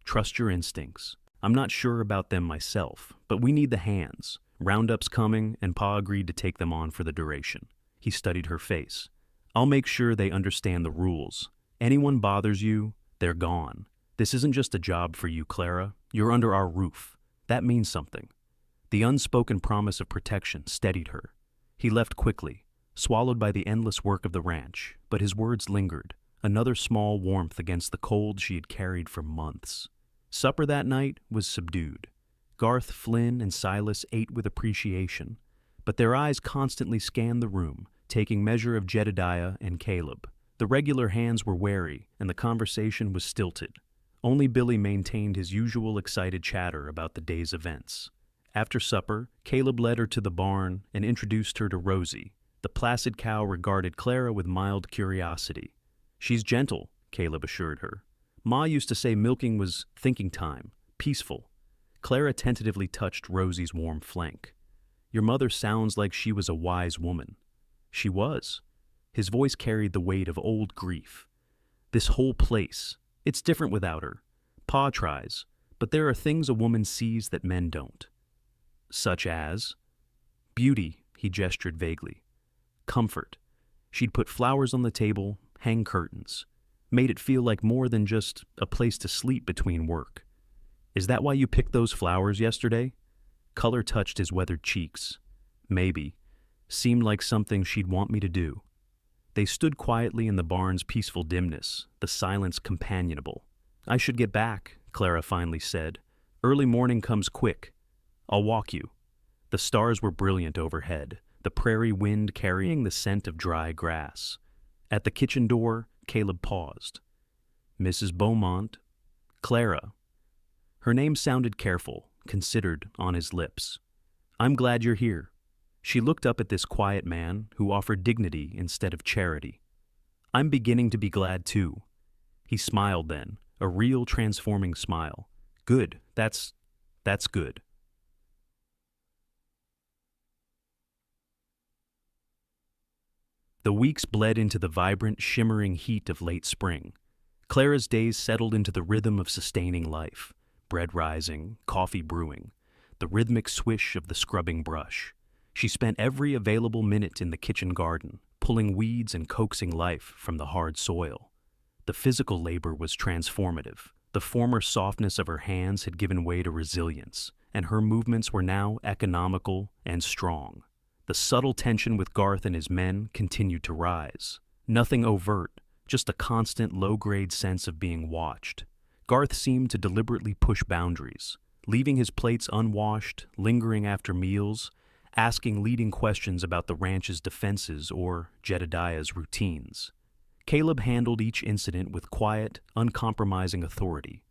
"Trust your instincts. I'm not sure about them myself, but we need the hands. Roundup's coming, and Pa agreed to take them on for the duration." He studied her face. "I'll make sure they understand the rules. Anyone bothers you, they're gone. This isn't just a job for you, Clara. You're under our roof. That means something." The unspoken promise of protection steadied her. He left quickly, swallowed by the endless work of the ranch, but his words lingered, another small warmth against the cold she had carried for months. Supper that night was subdued. Garth, Flynn, and Silas ate with appreciation, but their eyes constantly scanned the room, taking measure of Jedediah and Caleb. The regular hands were wary, and the conversation was stilted. Only Billy maintained his usual excited chatter about the day's events. After supper, Caleb led her to the barn and introduced her to Rosie. The placid cow regarded Clara with mild curiosity. "She's gentle," Caleb assured her. "Ma used to say milking was thinking time, peaceful." Clara tentatively touched Rosie's warm flank. "Your mother sounds like she was a wise woman." She was. His voice carried the weight of old grief. "This whole place, it's different without her. Pa tries, but there are things a woman sees that men don't." "Such as?" "Beauty," he gestured vaguely. "Comfort. She'd put flowers on the table, hang curtains. Made it feel like more than just a place to sleep between work." "Is that why you picked those flowers yesterday?" Color touched his weathered cheeks. "Maybe. Seemed like something she'd want me to do." They stood quietly in the barn's peaceful dimness, the silence companionable. "I should get back," Clara finally said. "Early morning comes quick. I'll walk you." The stars were brilliant overhead, the prairie wind carrying the scent of dry grass. At the kitchen door, Caleb paused. "Mrs. Beaumont." "Clara." Her name sounded careful, considered on his lips. "I'm glad you're here." She looked up at this quiet man who offered dignity instead of charity. "I'm beginning to be glad too." He smiled then, a real transforming smile. "Good, that's good." The weeks bled into the vibrant, shimmering heat of late spring. Clara's days settled into the rhythm of sustaining life, bread rising, coffee brewing, the rhythmic swish of the scrubbing brush. She spent every available minute in the kitchen garden, pulling weeds and coaxing life from the hard soil. The physical labor was transformative. The former softness of her hands had given way to resilience, and her movements were now economical and strong. The subtle tension with Garth and his men continued to rise. Nothing overt, just a constant low-grade sense of being watched. Garth seemed to deliberately push boundaries, leaving his plates unwashed, lingering after meals, asking leading questions about the ranch's defenses or Jedediah's routines. Caleb handled each incident with quiet, uncompromising authority,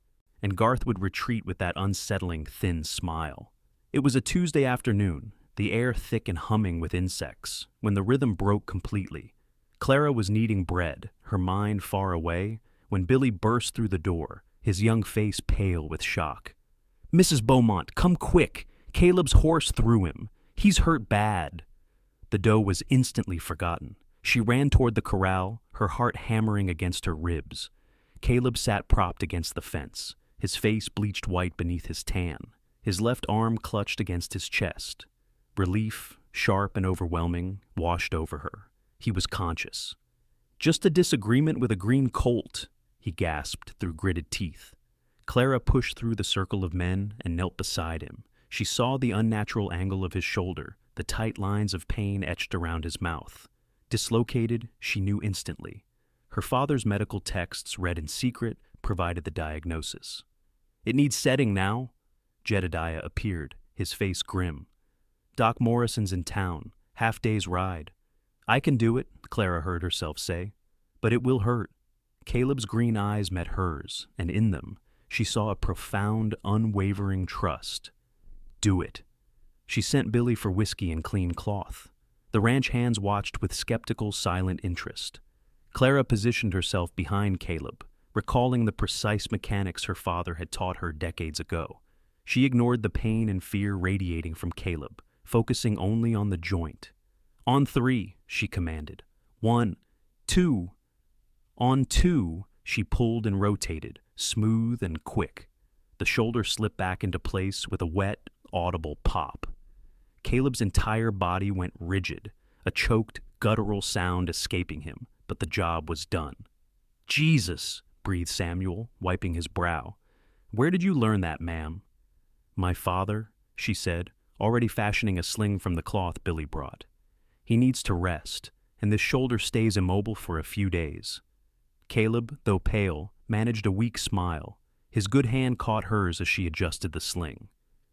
and Garth would retreat with that unsettling, thin smile. It was a Tuesday afternoon, the air thick and humming with insects, when the rhythm broke completely. Clara was kneading bread, her mind far away, when Billy burst through the door, his young face pale with shock. "Mrs. Beaumont, come quick! Caleb's horse threw him. He's hurt bad." The doe was instantly forgotten. She ran toward the corral, her heart hammering against her ribs. Caleb sat propped against the fence, his face bleached white beneath his tan, his left arm clutched against his chest. Relief, sharp and overwhelming, washed over her. He was conscious. "Just a disagreement with a green colt," he gasped through gritted teeth. Clara pushed through the circle of men and knelt beside him. She saw the unnatural angle of his shoulder, the tight lines of pain etched around his mouth. Dislocated, she knew instantly. Her father's medical texts, read in secret, provided the diagnosis. "It needs setting now." Jedediah appeared, his face grim. "Doc Morrison's in town, half-day's ride." "I can do it," Clara heard herself say. "But it will hurt." Caleb's green eyes met hers, and in them, she saw a profound, unwavering trust. "Do it." She sent Billy for whiskey and clean cloth. The ranch hands watched with skeptical, silent interest. Clara positioned herself behind Caleb, recalling the precise mechanics her father had taught her decades ago. She ignored the pain and fear radiating from Caleb, focusing only on the joint. "On 3, she commanded. 1, 2. On 2, she pulled and rotated, smooth and quick. The shoulder slipped back into place with a wet, audible pop. Caleb's entire body went rigid, a choked, guttural sound escaping him, but the job was done. "Jesus," breathed Samuel, wiping his brow. "Where did you learn that, ma'am?" "My father," she said, already fashioning a sling from the cloth Billy brought. "He needs to rest, and this shoulder stays immobile for a few days." Caleb, though pale, managed a weak smile. His good hand caught hers as she adjusted the sling.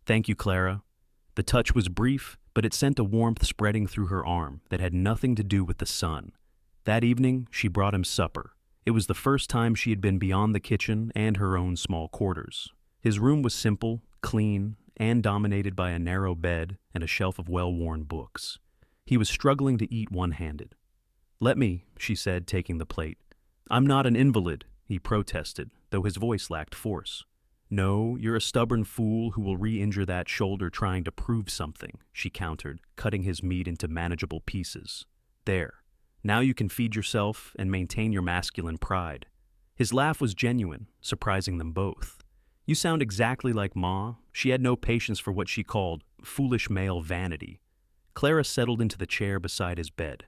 "Thank you, Clara." The touch was brief, but it sent a warmth spreading through her arm that had nothing to do with the sun. That evening, she brought him supper. It was the first time she had been beyond the kitchen and her own small quarters. His room was simple, clean, and dominated by a narrow bed and a shelf of well-worn books. He was struggling to eat one-handed. "Let me," she said, taking the plate. "I'm not an invalid," he protested, though his voice lacked force. "No, you're a stubborn fool who will re-injure that shoulder trying to prove something," she countered, cutting his meat into manageable pieces. "There. Now you can feed yourself and maintain your masculine pride." His laugh was genuine, surprising them both. "You sound exactly like Ma." She had no patience for what she called foolish male vanity. Clara settled into the chair beside his bed.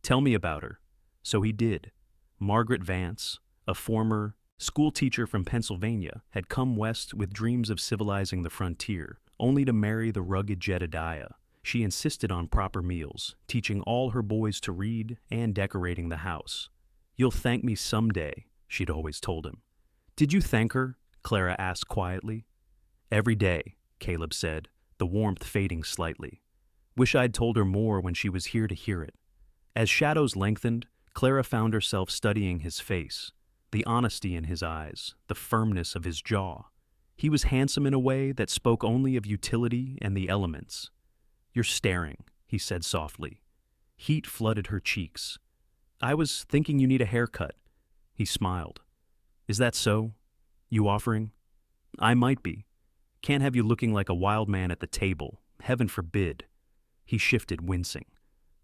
"Tell me about her." So he did. Margaret Vance, a former schoolteacher from Pennsylvania, had come west with dreams of civilizing the frontier, only to marry the rugged Jedediah. She insisted on proper meals, teaching all her boys to read and decorating the house. "You'll thank me someday," she'd always told him. "Did you thank her?" Clara asked quietly. "Every day," Caleb said, the warmth fading slightly. "Wish I'd told her more when she was here to hear it." As shadows lengthened, Clara found herself studying his face, the honesty in his eyes, the firmness of his jaw. He was handsome in a way that spoke only of utility and the elements. "You're staring," he said softly. Heat flooded her cheeks. "I was thinking you need a haircut." He smiled. "Is that so? You offering?" "I might be. Can't have you looking like a wild man at the table. Heaven forbid." He shifted, wincing.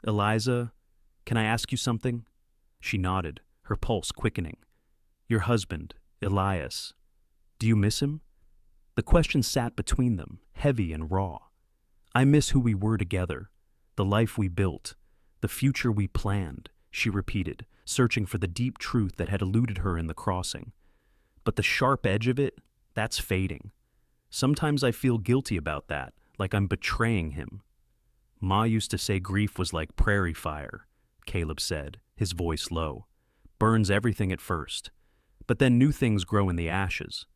"Eliza, can I ask you something?" She nodded, her pulse quickening. "Your husband, Elias, do you miss him?" The question sat between them, heavy and raw. "I miss who we were together, the life we built, the future we planned," she repeated, searching for the deep truth that had eluded her in the crossing. But the sharp edge of it, that's fading. Sometimes I feel guilty about that, like I'm betraying him. Ma used to say grief was like prairie fire, Caleb said, his voice low. Burns everything at first. But then new things grow in the ashes.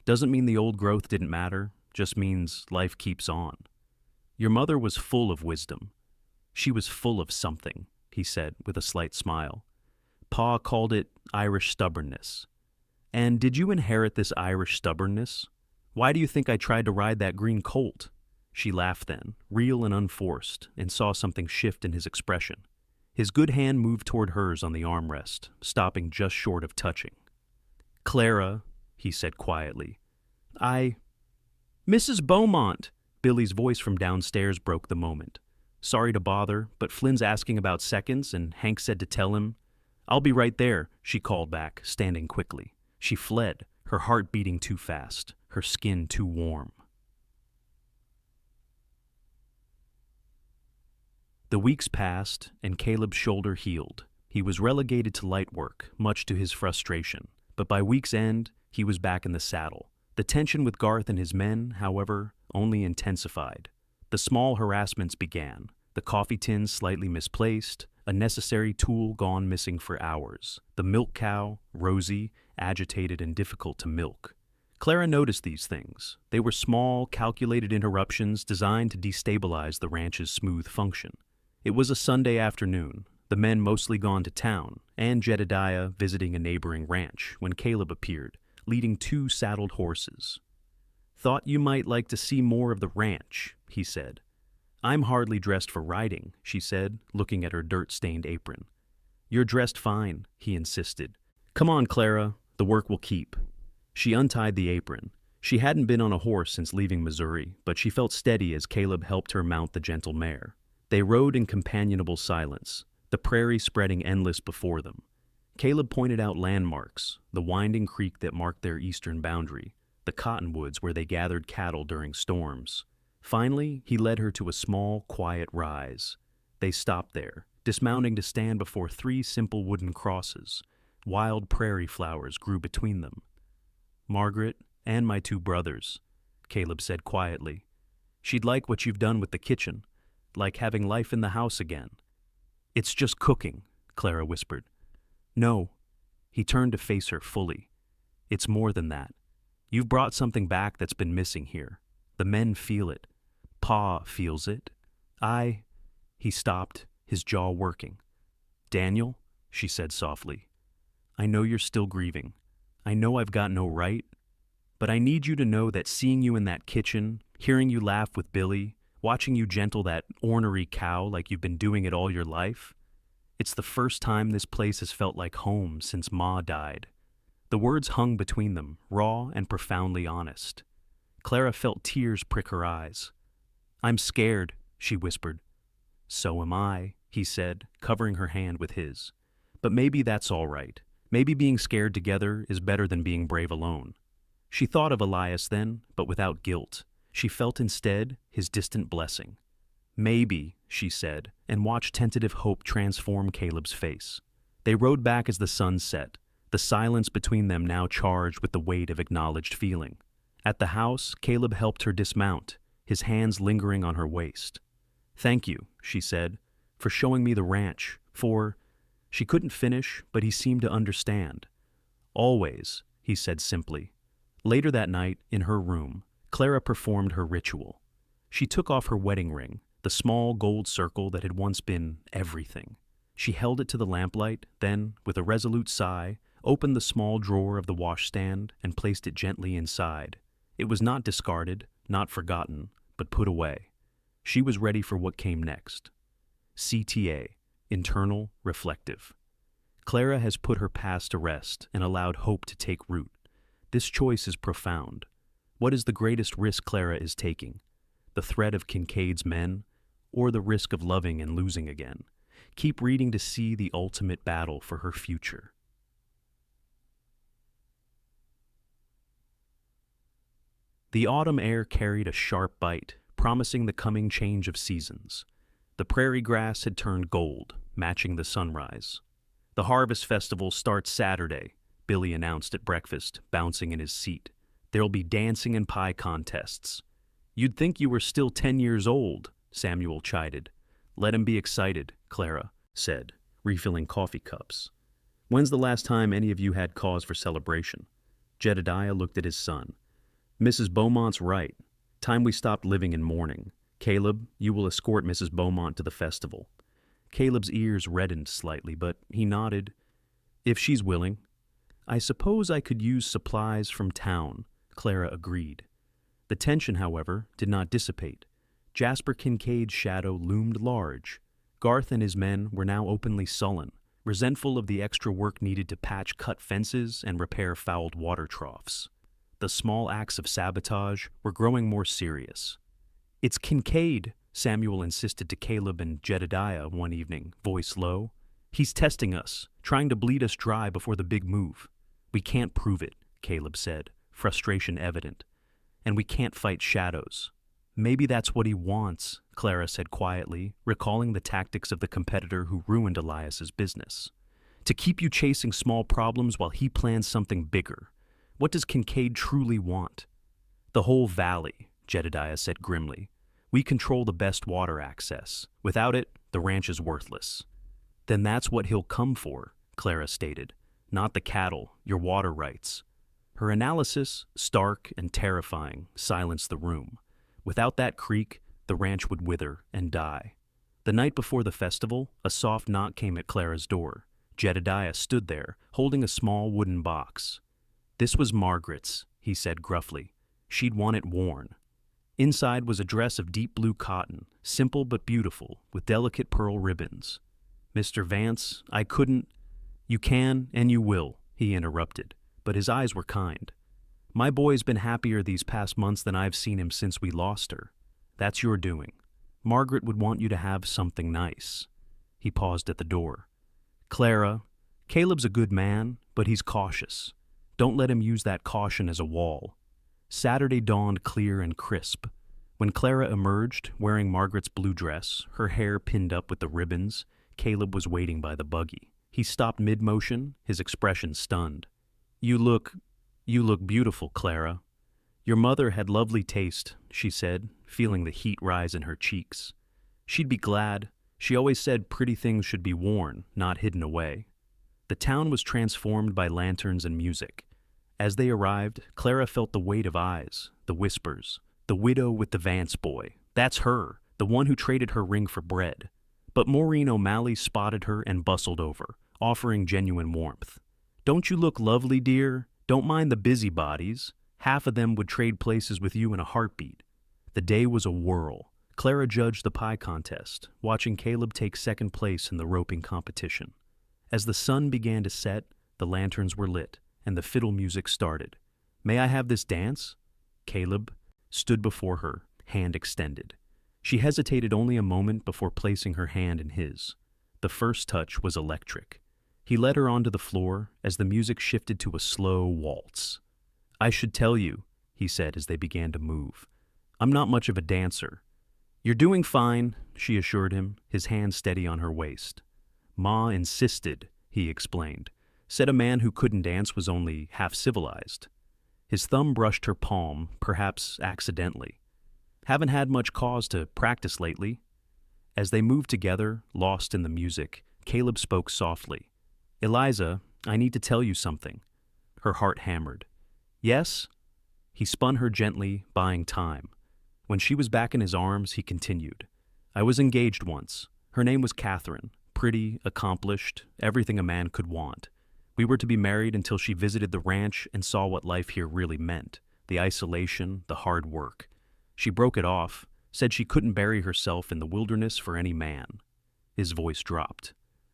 Doesn't mean the old growth didn't matter, just means life keeps on. Your mother was full of wisdom. She was full of something, he said with a slight smile. Pa called it Irish stubbornness. And did you inherit this Irish stubbornness? Why do you think I tried to ride that green colt? She laughed then, real and unforced, and saw something shift in his expression. His good hand moved toward hers on the armrest, stopping just short of touching. Clara, he said quietly. Mrs. Beaumont! Billy's voice from downstairs broke the moment. Sorry to bother, but Flynn's asking about seconds, and Hank said to tell him. I'll be right there, she called back, standing quickly. She fled, her heart beating too fast, her skin too warm. The weeks passed, and Caleb's shoulder healed. He was relegated to light work, much to his frustration. But by week's end, he was back in the saddle. The tension with Garth and his men, however, only intensified. The small harassments began. The coffee tin slightly misplaced, a necessary tool gone missing for hours, the milk cow, rosy, agitated and difficult to milk. Clara noticed these things. They were small, calculated interruptions designed to destabilize the ranch's smooth function. It was a Sunday afternoon, the men mostly gone to town, and Jedediah visiting a neighboring ranch when Caleb appeared, leading 2 saddled horses. Thought you might like to see more of the ranch, he said. I'm hardly dressed for riding, she said, looking at her dirt-stained apron. You're dressed fine, he insisted. Come on, Clara, the work will keep. She untied the apron. She hadn't been on a horse since leaving Missouri, but she felt steady as Caleb helped her mount the gentle mare. They rode in companionable silence, the prairie spreading endless before them. Caleb pointed out landmarks, the winding creek that marked their eastern boundary, the cottonwoods where they gathered cattle during storms. Finally, he led her to a small, quiet rise. They stopped there, dismounting to stand before 3 simple wooden crosses. Wild prairie flowers grew between them. Margaret and my 2 brothers, Caleb said quietly. She'd like what you've done with the kitchen, like having life in the house again. It's just cooking, Clara whispered. No. He turned to face her fully. It's more than that. You've brought something back that's been missing here. The men feel it. Pa feels it. He stopped, his jaw working. Daniel, she said softly, I know you're still grieving. I know I've got no right, but I need you to know that seeing you in that kitchen, hearing you laugh with Billy, watching you gentle that ornery cow like you've been doing it all your life, it's the first time this place has felt like home since Ma died. The words hung between them, raw and profoundly honest. Clara felt tears prick her eyes. I'm scared, she whispered. So am I, he said, covering her hand with his. But maybe that's all right. Maybe being scared together is better than being brave alone. She thought of Elias then, but without guilt. She felt instead his distant blessing. Maybe, she said, and watched tentative hope transform Caleb's face. They rode back as the sun set, the silence between them now charged with the weight of acknowledged feeling. At the house, Caleb helped her dismount, his hands lingering on her waist. Thank you, she said, for showing me the ranch, for... She couldn't finish, but he seemed to understand. Always, he said simply. Later that night, in her room, Clara performed her ritual. She took off her wedding ring, the small gold circle that had once been everything. She held it to the lamplight, then, with a resolute sigh, opened the small drawer of the washstand and placed it gently inside. It was not discarded, not forgotten, but put away. She was ready for what came next. CTA, internal, reflective. Clara has put her past to rest and allowed hope to take root. This choice is profound. What is the greatest risk Clara is taking? The threat of Kincaid's men, or the risk of loving and losing again? Keep reading to see the ultimate battle for her future. The autumn air carried a sharp bite, promising the coming change of seasons. The prairie grass had turned gold, matching the sunrise. The Harvest Festival starts Saturday, Billy announced at breakfast, bouncing in his seat. There'll be dancing and pie contests. You'd think you were still 10 years old, Samuel chided. Let him be excited, Clara said, refilling coffee cups. When's the last time any of you had cause for celebration? Jedediah looked at his son. Mrs. Beaumont's right. Time we stopped living in mourning. Caleb, you will escort Mrs. Beaumont to the festival. Caleb's ears reddened slightly, but he nodded. If she's willing. I suppose I could use supplies from town, Clara agreed. The tension, however, did not dissipate. Jasper Kincaid's shadow loomed large. Garth and his men were now openly sullen, resentful of the extra work needed to patch cut fences and repair fouled water troughs. The small acts of sabotage were growing more serious. It's Kincaid, Samuel insisted to Caleb and Jedediah one evening, voice low. He's testing us, trying to bleed us dry before the big move. We can't prove it, Caleb said, frustration evident. And we can't fight shadows. Maybe that's what he wants, Clara said quietly, recalling the tactics of the competitor who ruined Elias's business. To keep you chasing small problems while he plans something bigger. What does Kincaid truly want? The whole valley, Jedediah said grimly. We control the best water access. Without it, the ranch is worthless. Then that's what he'll come for, Clara stated. Not the cattle, your water rights. Her analysis, stark and terrifying, silenced the room. Without that creek, the ranch would wither and die. The night before the festival, a soft knock came at Clara's door. Jedediah stood there, holding a small wooden box. This was Margaret's, he said gruffly. She'd want it worn. Inside was a dress of deep blue cotton, simple but beautiful, with delicate pearl ribbons. Mr. Vance, I couldn't— You can and you will, he interrupted, but his eyes were kind. My boy's been happier these past months than I've seen him since we lost her. That's your doing. Margaret would want you to have something nice. He paused at the door. Clara, Caleb's a good man, but he's cautious. Don't let him use that caution as a wall. Saturday dawned clear and crisp. When Clara emerged, wearing Margaret's blue dress, her hair pinned up with the ribbons, Caleb was waiting by the buggy. He stopped mid-motion, his expression stunned. You look beautiful, Clara. Your mother had lovely taste, she said, feeling the heat rise in her cheeks. She'd be glad. She always said pretty things should be worn, not hidden away. The town was transformed by lanterns and music. As they arrived, Clara felt the weight of eyes, the whispers. The widow with the Vance boy. That's her, the one who traded her ring for bread. But Maureen O'Malley spotted her and bustled over, offering genuine warmth. Don't you look lovely, dear? Don't mind the busybodies. Half of them would trade places with you in a heartbeat. The day was a whirl. Clara judged the pie contest, watching Caleb take second place in the roping competition. As the sun began to set, the lanterns were lit, and the fiddle music started. May I have this dance? Caleb stood before her, hand extended. She hesitated only a moment before placing her hand in his. The first touch was electric. He led her onto the floor as the music shifted to a slow waltz. I should tell you, he said as they began to move. I'm not much of a dancer. You're doing fine, she assured him, his hand steady on her waist. Ma insisted, he explained. Said a man who couldn't dance was only half civilized. His thumb brushed her palm, perhaps accidentally. Haven't had much cause to practice lately. As they moved together, lost in the music, Caleb spoke softly. Eliza, I need to tell you something. Her heart hammered. Yes? He spun her gently, buying time. When she was back in his arms, he continued. I was engaged once. Her name was Catherine. Pretty, accomplished, everything a man could want. We were to be married until she visited the ranch and saw what life here really meant. The isolation, the hard work. She broke it off, said she couldn't bury herself in the wilderness for any man. His voice dropped.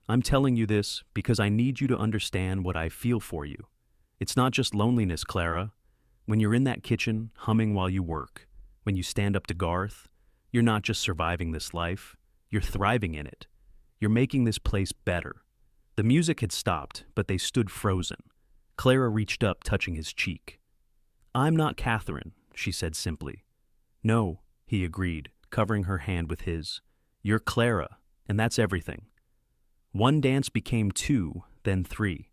I'm telling you this because I need you to understand what I feel for you. It's not just loneliness, Clara. When you're in that kitchen, humming while you work, when you stand up to Garth, you're not just surviving this life, you're thriving in it. You're making this place better. The music had stopped, but they stood frozen. Clara reached up, touching his cheek. I'm not Catherine, she said simply. No, he agreed, covering her hand with his. You're Clara, and that's everything. One dance became two, then 3.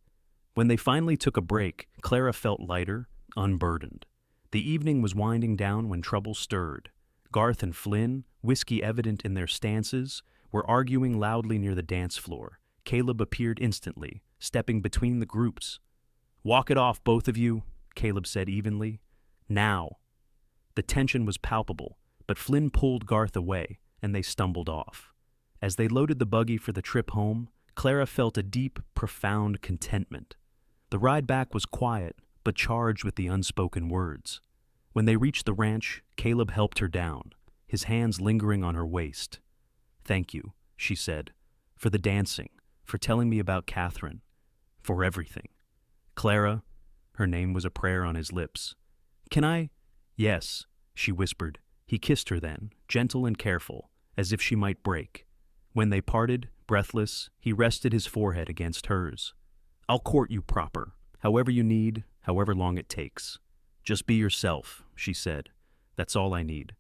When they finally took a break, Clara felt lighter, unburdened. The evening was winding down when trouble stirred. Garth and Flynn, whiskey evident in their stances, were arguing loudly near the dance floor. Caleb appeared instantly, stepping between the groups. "Walk it off, both of you," Caleb said evenly. "Now." The tension was palpable, but Flynn pulled Garth away, and they stumbled off. As they loaded the buggy for the trip home, Clara felt a deep, profound contentment. The ride back was quiet, but charged with the unspoken words. When they reached the ranch, Caleb helped her down, his hands lingering on her waist. "Thank you," she said, "for the dancing, for telling me about Catherine, for everything." "Clara," her name was a prayer on his lips. "Can I?" "Yes," she whispered. He kissed her then, gentle and careful, as if she might break. When they parted, breathless, he rested his forehead against hers. "I'll court you proper, however you need, however long it takes. Just be yourself," she said. "That's all I need."